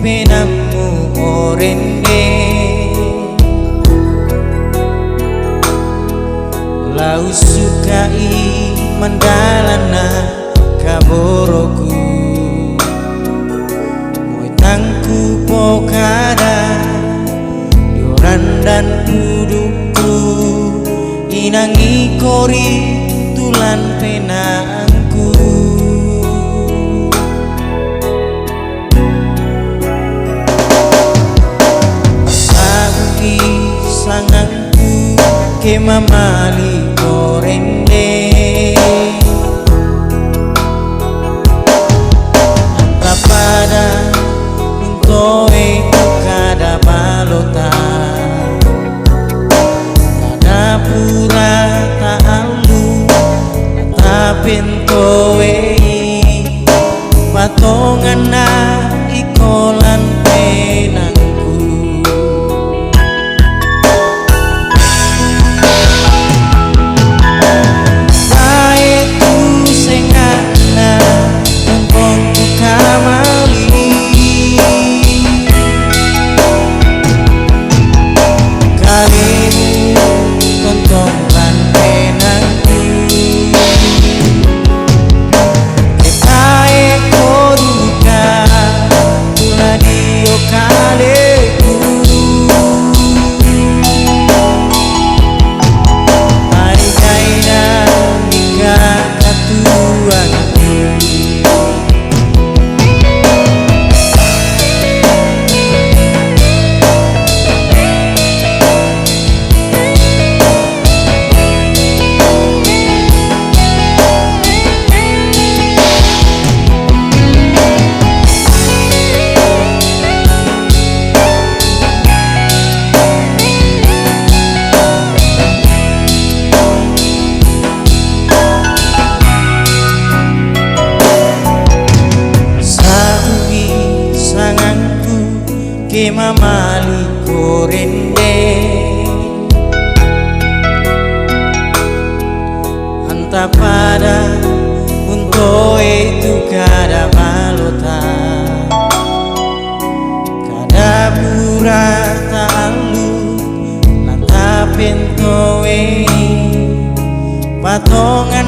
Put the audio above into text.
penamu orende lau sukai mandalana kaboroku moitangku pokada yoran dan dudukku inangi kori tulan penangku sabi sangangku ke mamali korende anta pada untoe kada balota kada pura ta'alu pintoe patongan na ikolan penangku baeku sengana tumpongku kamali kalimu tontongan penangku ke mamali korende anta pada untoe tu kada balota kada pura ta'alu nata pentoe patongan